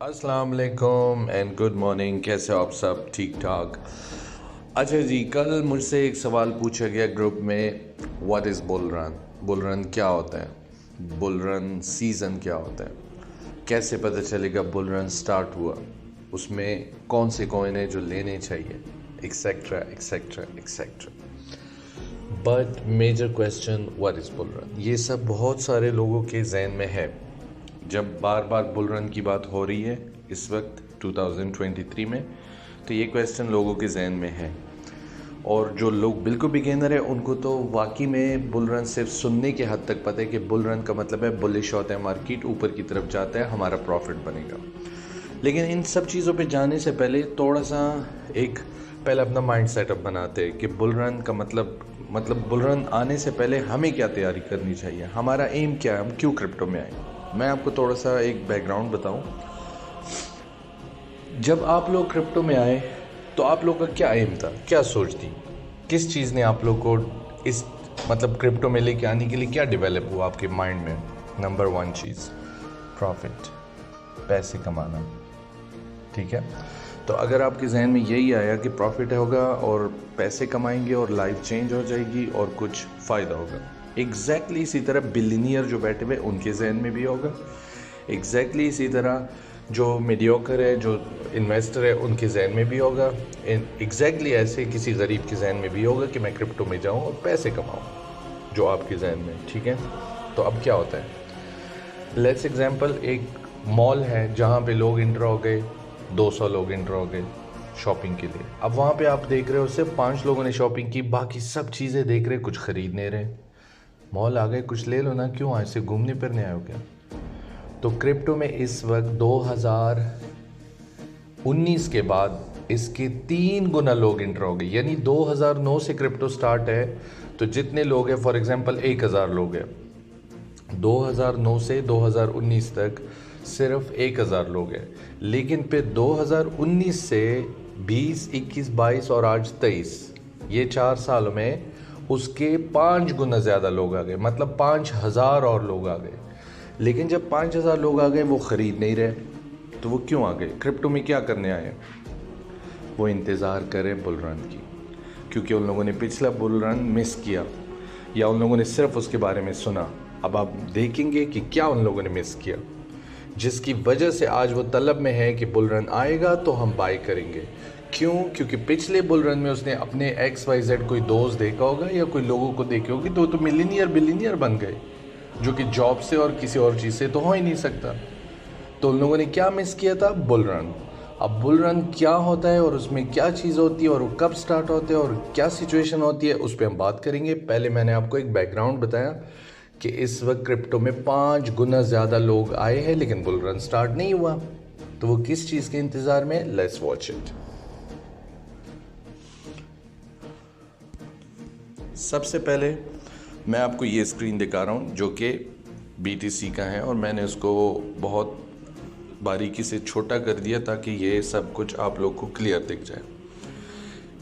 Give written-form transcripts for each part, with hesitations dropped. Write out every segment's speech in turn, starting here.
अस्सलाम वालेकुम and good morning. कैसे हो आप सब? ठीक ठाक। अच्छा जी, कल मुझसे एक सवाल पूछा गया ग्रुप में, what is bull run? Bull run क्या होता है? बुल रन सीज़न क्या होता है? कैसे पता चलेगा बुल रन स्टार्ट हुआ? उसमें कौन से कॉइन है जो लेने चाहिए, etcetera etcetera etcetera. But major question, what is bull run? ये सब बहुत सारे लोगों के जहन में है। जब बार बार बुल रन की बात हो रही है इस वक्त 2023 में, तो ये क्वेश्चन लोगों के जहन में है। और जो लोग बिल्कुल बिगेनर है उनको तो वाकई में बुल रन सिर्फ सुनने के हद तक पता है कि बुल रन का मतलब है बुलिश होता है मार्केट, ऊपर की तरफ जाता है, हमारा प्रॉफिट बनेगा। लेकिन इन सब चीज़ों पे जाने से पहले थोड़ा सा एक पहले अपना माइंड सेटअप बनाते हैं कि बुल रन का मतलब बुल रन आने से पहले हमें क्या तैयारी करनी चाहिए, हमारा एम क्या है, हम क्यों क्रिप्टो में आए। मैं आपको थोड़ा सा एक बैकग्राउंड बताऊं। जब आप लोग क्रिप्टो में आए तो आप लोग का क्या एम था, क्या सोच थी, किस चीज़ ने आप लोग को इस क्रिप्टो में लेके आने के लिए क्या डेवलप हुआ आपके माइंड में? नंबर वन चीज़, प्रॉफिट, पैसे कमाना। ठीक है, तो अगर आपके जहन में यही आया कि प्रॉफिट होगा और पैसे कमाएंगे और लाइफ चेंज हो जाएगी और कुछ फ़ायदा होगा, एग्जैक्टली इसी तरह बिलियनियर जो बैठे हुए उनके जहन में भी होगा। एग्जैक्टली इसी तरह जो मीडियोकर है, जो इन्वेस्टर है, उनके जहन में भी होगा। एग्जैक्टली ऐसे किसी गरीब के जहन में भी होगा कि मैं क्रिप्टो में जाऊं और पैसे कमाऊं, जो आपके जहन में। ठीक है, तो अब क्या होता है, लेट्स एग्जाम्पल, एक मॉल है जहाँ पे लोग इंटर हो गए, 200 लोग इंटर हो गए शॉपिंग के लिए। अब वहाँ पे आप देख रहे हो सिर्फ 5 लोगों ने शॉपिंग की, बाकी सब चीज़ें देख रहे, कुछ खरीद नहीं रहे। मॉल आ गए, कुछ ले लो ना, क्यों आए, से घूमने फिरने आए हो क्या? तो क्रिप्टो में इस वक्त 2019 के बाद इसके 3 गुना लोग इंटर हो गए। यानी 2009 से क्रिप्टो स्टार्ट है तो जितने लोग हैं, फॉर एग्जांपल 1000 लोग हैं, 2009 से 2019 तक सिर्फ 1000 लोग हैं। लेकिन फिर 2019 से 20, 21, 22 और आज 23, ये 4 सालों में उसके 5 गुना ज़्यादा लोग आ गए, मतलब 5000 और लोग आ गए। लेकिन जब 5000 लोग आ गए वो ख़रीद नहीं रहे, तो वो क्यों आ गए? क्रिप्टो में क्या करने आए? वो इंतज़ार करें बुल रन की, क्योंकि उन लोगों ने पिछला बुल रन मिस किया या उन लोगों ने सिर्फ उसके बारे में सुना। अब आप देखेंगे कि क्या उन लोगों ने मिस किया, जिसकी वजह से आज वो तलब में है कि बुल रन आएगा तो हम बाय करेंगे। क्यों? क्योंकि पिछले बुल रन में उसने अपने XYZ कोई दोस्त देखा होगा या कोई लोगों को देखे होगी, तो मिलीनियर बिलीनियर बन गए, जो कि जॉब से और किसी और चीज़ से तो हो ही नहीं सकता। तो उन लोगों ने क्या मिस किया था? Bull run. अब बुल रन क्या होता है और उसमें क्या चीज़ होती है और वो कब स्टार्ट होते हैं और क्या सिचुएशन होती है, उस पर हम बात करेंगे। पहले मैंने आपको एक बैकग्राउंड बताया कि इस वक्त क्रिप्टो में 5 गुना ज़्यादा लोग आए हैं लेकिन बुल रन स्टार्ट नहीं हुआ। तो वो किस चीज़ के इंतज़ार में? Let's watch it. सबसे पहले मैं आपको ये स्क्रीन दिखा रहा हूँ जो कि BTC का है, और मैंने उसको बहुत बारीकी से छोटा कर दिया ताकि ये सब कुछ आप लोग को क्लियर दिख जाए।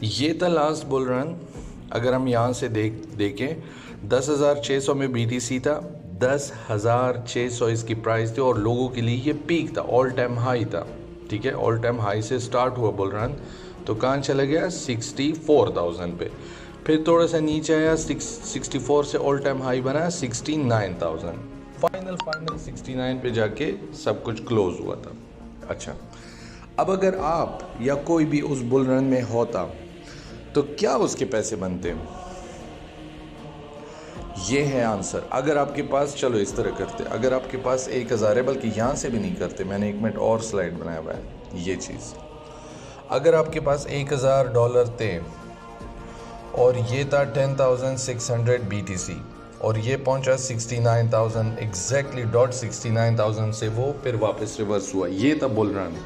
ये था लास्ट बुल रन। अगर हम यहाँ से देखें 10,600 में BTC था, 10,600 इसकी प्राइस थी और लोगों के लिए ये पीक था, ऑल टाइम हाई था। ठीक है, ऑल टाइम हाई से स्टार्ट हुआ बुल रन, तो कहाँ चला गया? 64,000 पे। फिर थोड़ा सा नीचे आया, 64 से ऑल टाइम हाई बना 69,000, फाइनल 69 पे जाके सब कुछ क्लोज हुआ था। अच्छा, अब अगर आप या कोई भी उस बुल रन में होता तो क्या उसके पैसे बनते? ये है आंसर। अगर आपके पास, चलो इस तरह करते, अगर आपके पास 1000 है, बल्कि यहाँ से भी नहीं करते, मैंने 1 मिनट और स्लाइड बनाया हुआ है, ये चीज़। अगर आपके पास $1000 थे और ये था 10,600 BTC और ये पहुंचा 69,000, एग्जैक्टली डॉट 69,000 से वो फिर वापस रिवर्स हुआ। ये था बुल रन।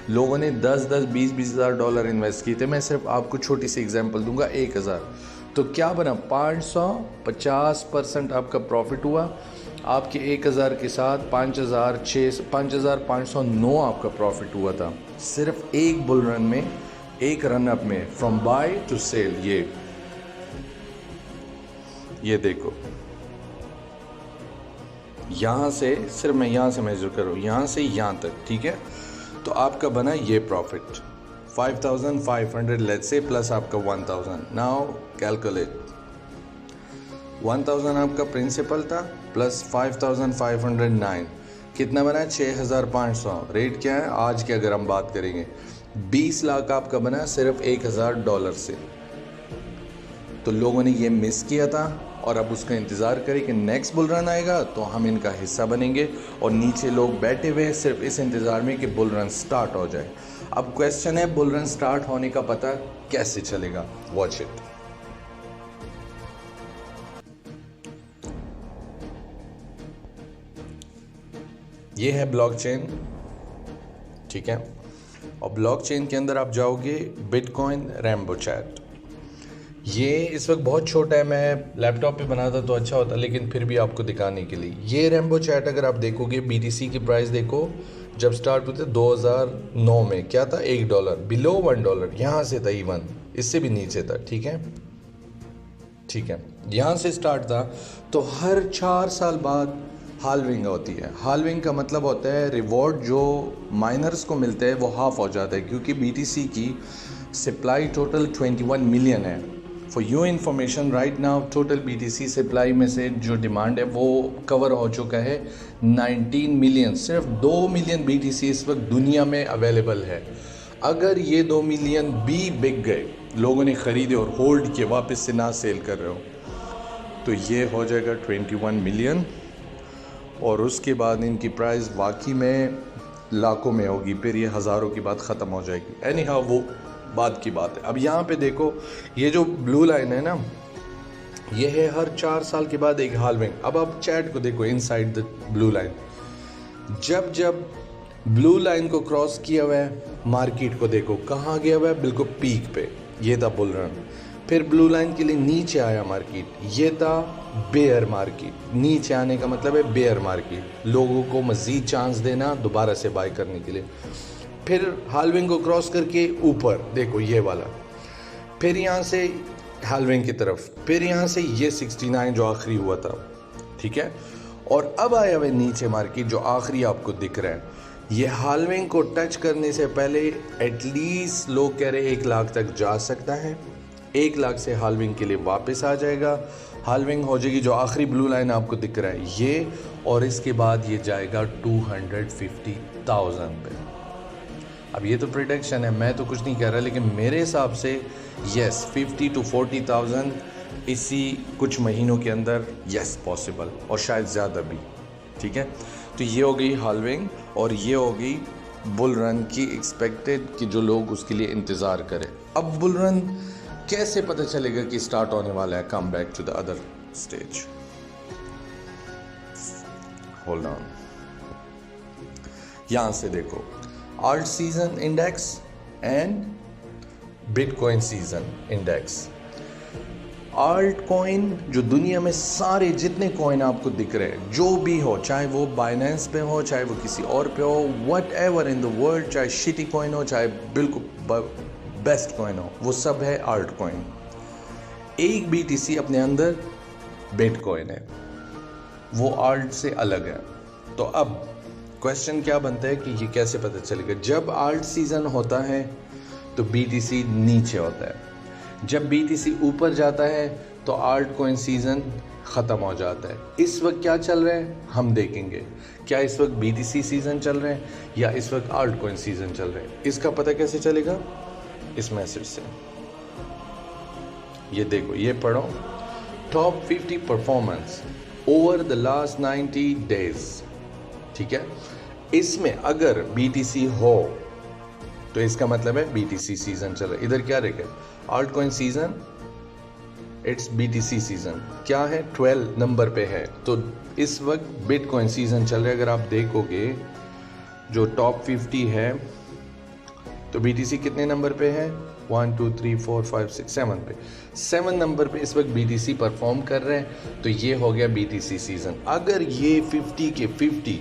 लोगों ने 10-10, 20-20 हज़ार डॉलर इन्वेस्ट किए थे। मैं सिर्फ आपको छोटी सी एग्जांपल दूंगा, 1000, तो क्या बना? 550% आपका प्रॉफिट हुआ। आपके 1000 के साथ 5,509 आपका प्रॉफिट हुआ था, सिर्फ एक बुल रन में, एक रन अप में, फ्रॉम बाय टू सेल। ये देखो, यहाँ से सिर्फ मैं यहाँ से मेजर करूँ, यहाँ से यहाँ तक। ठीक है, तो आपका बना ये प्रॉफिट 5500 लेट्स से प्लस आपका 1000। नाउ कैलकुलेट 1000 आपका प्रिंसिपल था प्लस 5509 कितना बना 6500। रेट क्या है आज की अगर हम बात करेंगे 20 लाख आपका बना सिर्फ $1000 से। तो लोगों ने ये मिस किया था और अब उसका इंतज़ार करें कि नेक्स्ट बुल रन आएगा तो हम इनका हिस्सा बनेंगे, और नीचे लोग बैठे हुए सिर्फ इस इंतज़ार में कि बुल रन स्टार्ट हो जाए। अब क्वेश्चन है बुल रन स्टार्ट होने का पता कैसे चलेगा। Watch it. ये है ब्लॉकचेन, ठीक है, और ब्लॉकचेन के अंदर आप जाओगे बिटकॉइन रैम्बो चैट। ये इस वक्त बहुत छोटा है, मैं लैपटॉप पे बनाता तो अच्छा होता, लेकिन फिर भी आपको दिखाने के लिए ये रैम्बो चैट अगर आप देखोगे BTC की प्राइस देखो जब स्टार्ट हुए थे 2009 में क्या था $1 बिलो $1, यहाँ से था इवन इससे भी नीचे था, ठीक है ठीक है, यहाँ से स्टार्ट था। तो हर 4 साल बाद हाल्विंग होती है। हाल्विंग का मतलब होता है रिवॉर्ड जो माइनर्स को मिलता है वो हाफ हो जाता है, क्योंकि BTC की सप्लाई टोटल 21 मिलियन है। For you information right now total BTC supply में से जो डिमांड है वो कवर हो चुका है 19 मिलियन। सिर्फ 2 मिलियन BTC इस वक्त दुनिया में अवेलेबल है। अगर ये 2 मिलियन भी बिक गए, लोगों ने ख़रीदे और होल्ड किए, वापस से ना सेल कर रहे हो, तो ये हो जाएगा 21 मिलियन, और उसके बाद इनकी प्राइस वाकई में लाखों में होगी, फिर ये हज़ारों की बात ख़त्म हो जाएगी। एनी हाउ वो बात की बात है। अब यहाँ पे देखो ये जो ब्लू लाइन है ना, ये है हर 4 साल के बाद एक हाल्विंग। अब आप चैट को देखो इनसाइड द ब्लू लाइन, जब जब ब्लू लाइन को क्रॉस किया हुआ है मार्केट को देखो कहाँ गया हुआ है, बिल्कुल पीक पे, ये था बुल रन। फिर ब्लू लाइन के लिए नीचे आया मार्केट, ये था बेयर मार्केट। नीचे आने का मतलब है बेयर मार्केट, लोगों को मज़ीद चांस देना दोबारा से बाय करने के लिए। फिर हाल्विंग को क्रॉस करके ऊपर देखो ये वाला, फिर यहाँ से हाल्विंग की तरफ, फिर यहाँ से ये 69 जो आखिरी हुआ था, ठीक है, और अब आया हुआ नीचे मार्केट जो आखिरी आपको दिख रहा है। ये हाल्विंग को टच करने से पहले एटलीस्ट लोग कह रहे 1 लाख तक जा सकता है, 1 लाख से हाल्विंग के लिए वापस आ जाएगा। हाल्विंग हो जाएगी जो आखिरी ब्लू लाइन आपको दिख रहा है ये, और इसके बाद ये जाएगा 250,000 पे। अब ये तो प्रिडिक्शन है, मैं तो कुछ नहीं कह रहा, लेकिन मेरे हिसाब से यस 50 to 40,000 इसी कुछ महीनों के अंदर यस पॉसिबल, और शायद ज़्यादा भी, ठीक है। तो ये हो गई हाल्विंग, और ये हो गई बुल रन की एक्सपेक्टेड कि जो लोग उसके लिए इंतज़ार करें। अब बुल रन कैसे पता चलेगा कि स्टार्ट होने वाला है? Come back to the other stage, hold on. यहां से देखो alt season index and bitcoin season index. Alt coin जो दुनिया में सारे जितने कॉइन आपको दिख रहे हैं, जो भी हो, चाहे वो बाइनेंस पे हो, चाहे वो किसी और पे हो, what ever in the world, चाहे शिटी कॉइन हो, चाहे बिल्कुल बेस्ट कॉइन हो, वो सब है आल्ट कॉइन। एक BTC अपने अंदर बिटकॉइन है, वो आल्ट से अलग है। तो अब क्वेश्चन क्या बनता है कि ये कैसे पता चलेगा? जब आल्ट सीजन होता है तो BTC नीचे होता है, जब BTC ऊपर जाता है तो आल्ट कॉइन सीजन ख़त्म हो जाता है। इस वक्त क्या चल रहा है हम देखेंगे, क्या इस वक्त BTC सीजन चल रहा है या इस वक्त आल्ट कॉइन सीजन चल रहा है। इसका पता कैसे चलेगा? इस मैसेज से। ये देखो, ये पढ़ो, top 50 performance over the last 90 days, ठीक है। इसमें अगर BTC हो तो इसका मतलब है BTC सीजन चल रहा है। इधर क्या रखे alt coin season, it's BTC season क्या है 12 नंबर पे है, तो इस वक्त बिटकॉइन सीजन चल रहा है। अगर आप देखोगे जो टॉप 50 है तो BTC कितने नंबर पे है? 1 2 3 4 5 6 7 पे, 7 नंबर पे इस वक्त BTC परफॉर्म कर रहे हैं। तो ये हो गया BTC सीजन। अगर ये 50 के 50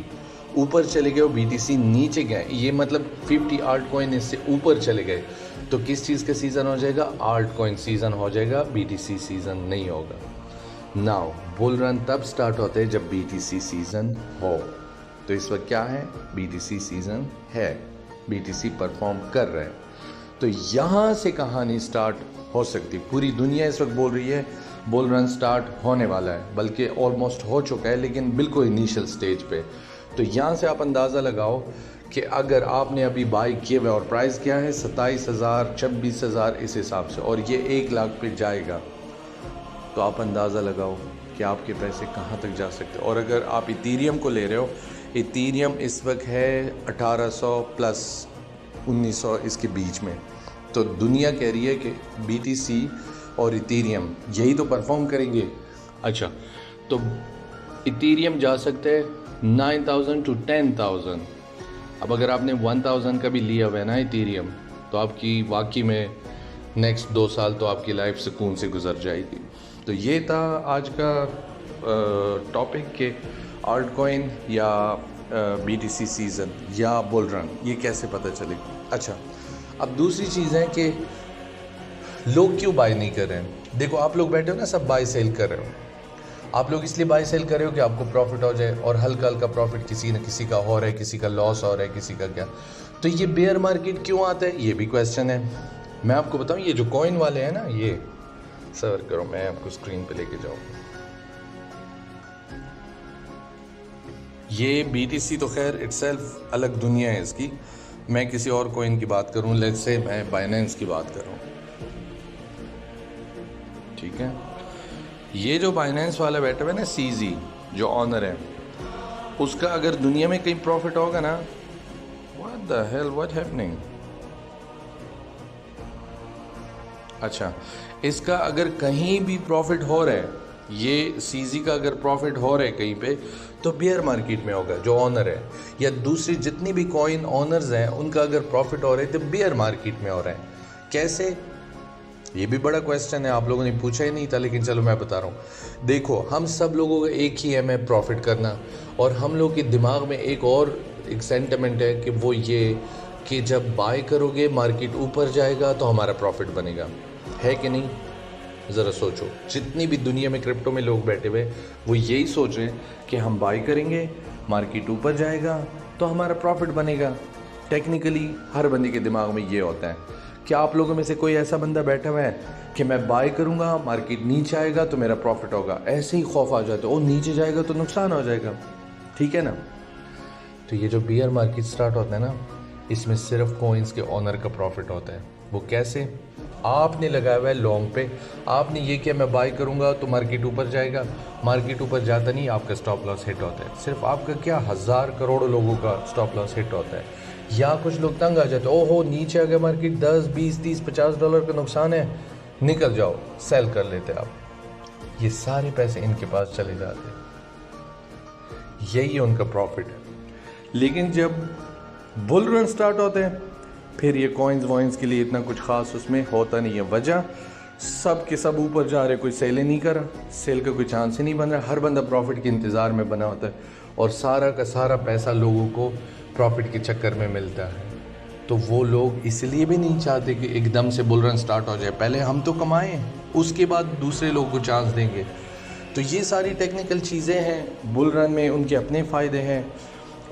ऊपर चले गए और BTC नीचे गए, ये मतलब 50 आल्ट कॉइन इससे ऊपर चले गए, तो किस चीज़ का सीज़न हो जाएगा? आल्ट कॉइन सीज़न हो जाएगा, BTC सीज़न नहीं होगा। नाउ बुल रन तब स्टार्ट होते हैं जब BTC सीज़न हो। तो इस वक्त क्या है? BTC सीज़न है। BTC परफॉर्म कर रहा है। तो यहाँ से कहानी स्टार्ट हो सकती, पूरी दुनिया इस वक्त बोल रही है बुल रन स्टार्ट होने वाला है, बल्कि ऑलमोस्ट हो चुका है, लेकिन बिल्कुल इनिशियल स्टेज पे। तो यहाँ से आप अंदाज़ा लगाओ कि अगर आपने अभी बाई किए हुए और प्राइस क्या है 27,000 26,000 इस हिसाब से, और ये 1 लाख पे जाएगा, तो आप अंदाज़ा लगाओ कि आपके पैसे कहाँ तक जा सकते हैं। और अगर आप इथीरियम को ले रहे हो, इथीरियम इस वक्त है 1800 प्लस 1900 इसके बीच में। तो दुनिया कह रही है कि BTC और इथीरियम यही तो परफॉर्म करेंगे। अच्छा, तो इथीरियम जा सकते हैं 9,000 to 10,000। अब अगर आपने 1,000 का भी लिया हुआ है ना इथीरियम, तो आपकी वाकई में नेक्स्ट 2 साल तो आपकी लाइफ सुकून से गुजर जाएगी। तो ये था आज का टॉपिक के आल्ट कॉइन या BTC सीज़न या बुल रन, ये कैसे पता चलेगा। अच्छा, अब दूसरी चीज़ है कि लोग क्यों बाय नहीं कर रहे हैं। देखो, आप लोग बैठे हो ना, सब बाय सेल कर रहे हो। आप लोग इसलिए बाय सेल कर रहे हो कि आपको प्रॉफिट हो जाए, और हल्का हल्का प्रॉफिट किसी न किसी का हो रहा है, किसी का लॉस हो रहा है, किसी का क्या। तो ये बेयर मार्केट क्यों आता है, ये भी क्वेश्चन है। मैं आपको बताऊं, ये जो कॉइन वाले हैं ना, ये सर्च करो, मैं आपको स्क्रीन पे लेके जाऊँ। ये BTC तो खैर इटसेल्फ अलग दुनिया है इसकी। मैं किसी और कॉइन की बात करूं, लेट्स से मैं बाइनेंस की बात कर रहा हूँ, ठीक है। ये जो बाइनेंस वाला बैठा हुआ है ना, CZ जो ऑनर है, उसका अगर दुनिया में कहीं प्रॉफिट होगा ना, what the hell, what happening. अच्छा, इसका अगर कहीं भी प्रॉफिट हो रहा है, ये CZ का अगर प्रॉफिट हो रहा है कहीं पे, तो बेयर मार्केट में होगा जो ऑनर है, या दूसरी जितनी भी कॉइन ऑनर्स हैं उनका अगर प्रॉफिट हो रहा है तो बेयर मार्केट में हो रहा है। कैसे, ये भी बड़ा क्वेश्चन है, आप लोगों ने पूछा ही नहीं था, लेकिन चलो मैं बता रहा हूँ। देखो, हम सब लोगों का एक ही एम है प्रॉफिट करना, और हम लोग के दिमाग में एक सेंटिमेंट है कि वो ये कि जब बाय करोगे मार्केट ऊपर जाएगा तो हमारा प्रॉफिट बनेगा, है कि नहीं। ज़रा सोचो, जितनी भी दुनिया में क्रिप्टो में लोग बैठे हुए, वो यही सोच रहे हैं कि हम बाय करेंगे, मार्केट ऊपर जाएगा तो हमारा प्रॉफिट बनेगा। टेक्निकली हर बंदे के दिमाग में ये होता है। क्या आप लोगों में से कोई ऐसा बंदा बैठा हुआ है कि मैं बाय करूंगा, मार्केट नीचे आएगा तो मेरा प्रॉफिट होगा, ऐसे ही खौफ आ जाता है, ओ नीचे जाएगा तो नुकसान हो जाएगा, ठीक है ना। तो ये जो बियर मार्केट स्टार्ट होता है ना, इसमें सिर्फ कॉइन्स के ऑनर का प्रॉफिट होता है। वो कैसे, आपने लगाया हुआ है लॉन्ग पे, आपने ये किया मैं बाय करूंगा तो मार्केट ऊपर जाएगा, मार्केट ऊपर जाता नहीं, आपका स्टॉप लॉस हिट होता है। सिर्फ आपका क्या, 1000 करोड़ लोगों का स्टॉप लॉस हिट होता है। या कुछ लोग तंग आ जाते हैं, ओहो नीचे आ गया मार्केट, 10 20 30 50 डॉलर का नुकसान है, निकल जाओ, सेल कर लेते आप। ये सारे पैसे इनके पास चले जाते हैं, यही उनका प्रॉफिट है। लेकिन जब बुल रन स्टार्ट होते हैं, फिर ये कॉइन्स वॉइन्स के लिए इतना कुछ खास उसमें होता नहीं है। वजह, सब के सब ऊपर जा रहे, कोई सेल ही नहीं कर रहा, सेल का कोई चांस ही नहीं बन रहा, हर बंदा प्रॉफिट के इंतज़ार में बना होता है, और सारा का सारा पैसा लोगों को प्रॉफिट के चक्कर में मिलता है। तो वो लोग इसलिए भी नहीं चाहते कि एकदम से बुल रन स्टार्ट हो जाए, पहले हम तो कमाएं, उसके बाद दूसरे लोगों को चांस देंगे। तो ये सारी टेक्निकल चीज़ें हैं। बुल रन में उनके अपने फ़ायदे हैं,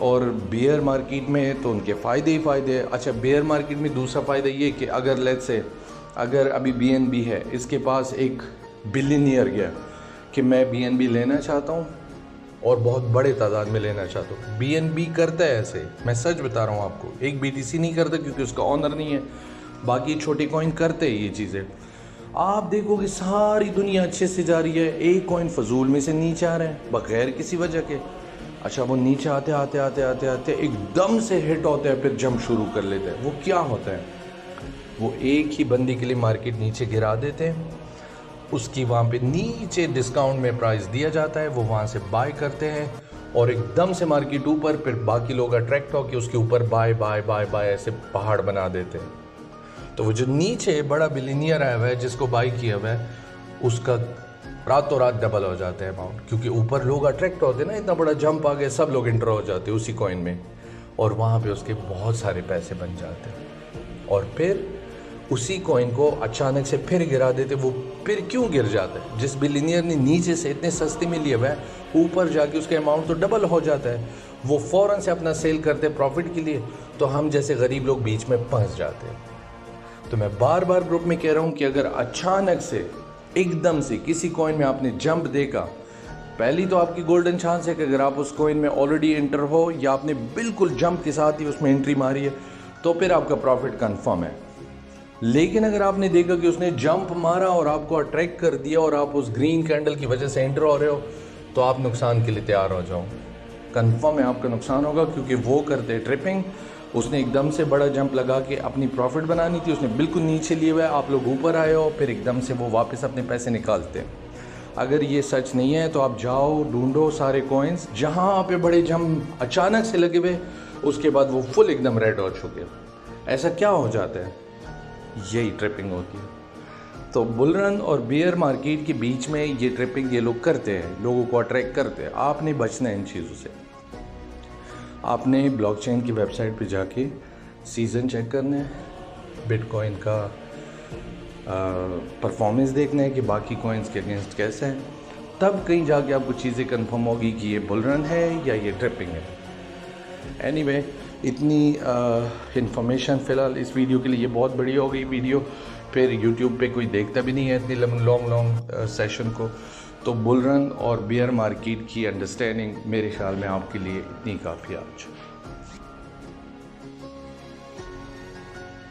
और बेयर मार्केट में तो उनके फ़ायदे ही फ़ायदे हैं। अच्छा, बेयर मार्केट में दूसरा फ़ायदा ये कि अगर लेट्स से अगर अभी BNB है, इसके पास एक बिलियनियर गया कि मैं BNB लेना चाहता हूँ और बहुत बड़े तादाद में लेना चाहता हूँ। BNB करता है ऐसे, मैं सच बता रहा हूँ आपको, एक BTC नहीं करता क्योंकि उसका ऑनर नहीं है, बाकी छोटे कॉइन करते हैं ये चीज़ें। आप देखोगे सारी दुनिया अच्छे से जा रही है, एक कॉइन फजूल में से नीचे आ रहे हैं बगैर किसी वजह के। अच्छा, वो नीचे आते आते आते आते आते एकदम से हिट होते हैं, फिर जंप शुरू कर लेते हैं। वो क्या होता है, वो एक ही बंदी के लिए मार्केट नीचे गिरा देते हैं, उसकी वहाँ पे नीचे डिस्काउंट में प्राइस दिया जाता है, वो वहाँ से बाय करते हैं, और एकदम से मार्केट ऊपर, फिर बाकी लोग अट्रैक्ट होकर उसके ऊपर बाय बाय बाय बाय ऐसे पहाड़ बना देते हैं। तो वो जो नीचे बड़ा बिलियनियर आया हुआ है, जिसको बाय किया हुआ है, उसका रातों रात डबल हो जाता है अमाउंट, क्योंकि ऊपर लोग अट्रैक्ट होते हैं ना, इतना बड़ा जंप आ गया, सब लोग इंटर हो जाते हैं उसी कॉइन में, और वहाँ पे उसके बहुत सारे पैसे बन जाते हैं। और फिर उसी कॉइन को अचानक से फिर गिरा देते। वो फिर क्यों गिर जाता है, जिस बिलियनियर ने नीचे से इतने सस्ते में लिया हुआ है, ऊपर जाके उसका अमाउंट तो डबल हो जाता है। वो फ़ौरन से अपना सेल करते प्रॉफिट के लिए, तो हम जैसे गरीब लोग बीच में फंस जाते हैं। तो मैं बार बार ग्रुप में कह रहा हूँ कि अगर अचानक से एकदम से किसी कॉइन में आपने जंप देखा, पहली तो आपकी गोल्डन चांस है कि अगर आप उस कॉइन में ऑलरेडी एंटर हो या आपने बिल्कुल जंप के साथ ही उसमें एंट्री मारी है, तो फिर आपका प्रॉफिट कंफर्म है। लेकिन अगर आपने देखा कि उसने जंप मारा और आपको अट्रैक्ट कर दिया और आप उस ग्रीन कैंडल की वजह से एंटर हो रहे हो, तो आप नुकसान के लिए तैयार हो जाओ। कंफर्म है आपका नुकसान होगा, क्योंकि वो करते ट्रिपिंग। उसने एकदम से बड़ा जंप लगा के अपनी प्रॉफिट बनानी थी, उसने बिल्कुल नीचे लिए हुआ है, आप लोग ऊपर आए हो, फिर एकदम से वो वापस अपने पैसे निकालते हैं। अगर ये सच नहीं है तो आप जाओ ढूंढो सारे कॉइन्स जहाँ पे बड़े जंप अचानक से लगे हुए, उसके बाद वो फुल एकदम रेड हो चुके। ऐसा क्या हो जाता है? यही ट्रिपिंग होती है। तो बुल रन और बेयर मार्केट के बीच में ये ट्रिपिंग ये लोग करते हैं, लोगों को अट्रैक्ट करते हैं। आपने बचना है इन चीज़ों से। आपने ब्लॉकचेन की वेबसाइट पे जाके सीज़न चेक करना है, बिटकॉइन का परफॉर्मेंस देखना है कि बाकी कॉइन्स के अगेंस्ट कैसा है, तब कहीं जाके आपको चीज़ें कंफर्म होगी कि ये बुल रन है या ये ट्रिपिंग है। एनीवे, इतनी इंफॉर्मेशन फ़िलहाल इस वीडियो के लिए ये बहुत बड़ी हो गई वीडियो, फिर यूट्यूब पे कोई देखता भी नहीं है इतनी लॉन्ग सेशन को। तो बुल रन और बेयर मार्केट की अंडरस्टैंडिंग मेरे ख्याल में आपके लिए इतनी काफ़ी आज।